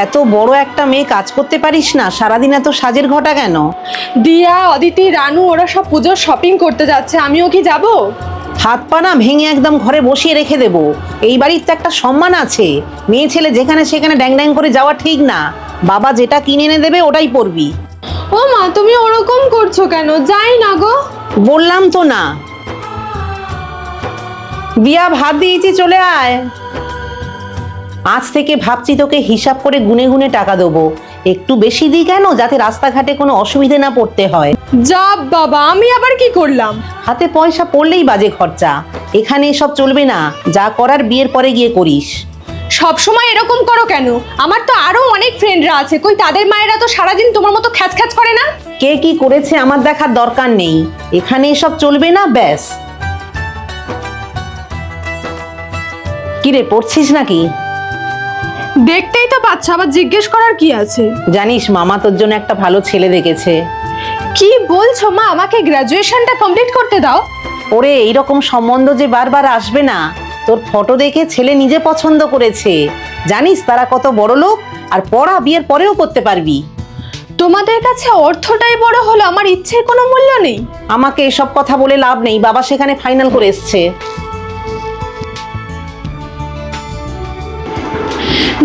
এত বড় একটা মেয়ে কাজ করতে পারিস না? সারাদিন এত সাজের ঘটা কেন? দিয়া, অদিতি, রানু ওরা সব পুজোর শপিং করতে যাচ্ছে, আমিও কি যাব? হাত পা না ভেঙে একদম ঘরে বসিয়ে রেখে দেবো। এই বাড়ির তো একটা সম্মান আছে। মেয়ে ছেলে যেখানে সেখানে ড্যাং ড্যাং করে যাওয়া ঠিক না। বাবা যেটা কিনে এনে দেবে ওটাই পরবি। ও মা, তুমি ওরকম করছো কেন? যাই না গো। বললাম তো না। বিয়া, ভাত দিয়েছি, চলে আয়। আজ থেকে ভাবছি তোকে হিসাব করে গুনে গুনে টাকা দেবো। একটু বেশি দিই কেন? যাতে রাস্তাঘাটে কোনো অসুবিধে না পড়তে হয়। যা বাবা, আমি আবার কি করলাম? হাতে পয়সা পড়লেই বাজে খরচা। এখানে এসব চলবে না। যা করার বিয়ের পরে গিয়ে করিস। সব সময় এরকম করো কেন? আমার তো আরো অনেক ফ্রেন্ডরা আছে, কই তাদের মায়েরা তো সারাদিন তোমার মতো খ্যাচ খ্যাচ করে না। কে কি করেছে আমার দেখার দরকার নেই। এখানে এসব চলবে না, ব্যাস। কিরে, পড়ছিস নাকি? দেখতেই তো পাচ্ছ, আবার জিজ্ঞেস করার কি আছে? জানিস, মামা তোর জন্য একটা ভালো ছেলে দেখেছে। কি বলছো মা? আমাকে গ্রাজুয়েশনটা কমপ্লিট করতে দাও। ওরে, এইরকম সম্বন্ধ যে বারবার আসবে না। তোর ফটো দেখে ছেলে নিজে পছন্দ করেছে। জানিস তারা কত বড় লোক? আর পড়া বিয়ের পরেও করতে পারবি। তোমাদের কাছে অর্থটাই বড় হলো, আমার ইচ্ছের কোনো মূল্য নেই? আমাকে এসব কথা বলে লাভ নেই। বাবা সেখানে ফাইনাল করে এসছে।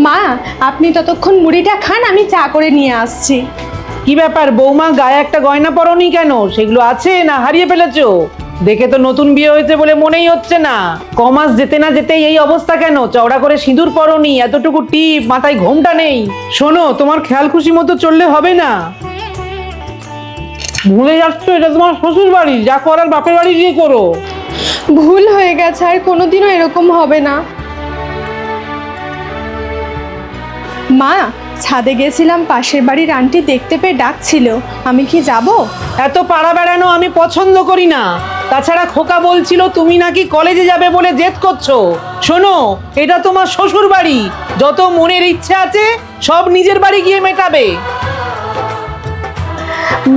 মা, আপনি ততক্ষণ মুড়িটা খান, আমি চা করে নিয়ে আসছি। কি ব্যাপার বৌমা, গায়ে একটা গয়না পরনি কেন? সেগুলো আছে না হারিয়ে ফেলেছো? দেখে তো নতুন বিয়ে হয়েছে বলে মনেই হচ্ছে না। কমাস যেতে না যেতেই এই অবস্থা কেন? চওড়া করে সিঁদুর পরনি, এতটুকু টিপ, মাথায় ঘোমটা নেই। শোনো, তোমার খেয়াল খুশি মতো চললে হবে না। ভুলে যাচ্ছ এটা তোমার শ্বশুর বাড়ি। যা করার বাপের বাড়ি গিয়ে করো। ভুল হয়ে গেছে, আর কোনোদিনও এরকম হবে না। মা, ছাদে গেছিলাম, পাশের বাড়ির আন্টি দেখতে পেয়ে ডাকছিল, আমি কি যাব? এত পাড়া বেড়ানো আমি পছন্দ করি না। তাছাড়া খোকা বলছিল তুমি নাকি কলেজে যাবে বলে জেদ করছো। শোনো, এটা তোমার শ্বশুর বাড়ি। যত মনের ইচ্ছে আছে সব নিজের বাড়ি গিয়ে মেটাবে।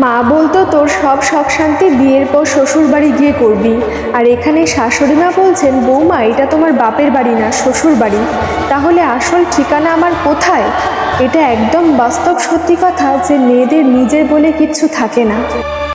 মা বলতো তোর সব শখ শান্তি বিয়ের পর শ্বশুর বাড়ি গিয়ে করবি, আর এখানে শাশুড়ি মা বলছেন বৌমা এটা তোমার বাপের বাড়ি না, শ্বশুর বাড়ি। তাহলে আসল ঠিকানা আমার কোথায়? এটা একদম বাস্তব সত্যি কথা যে মেয়েদের নিজের বলে কিচ্ছু থাকে না।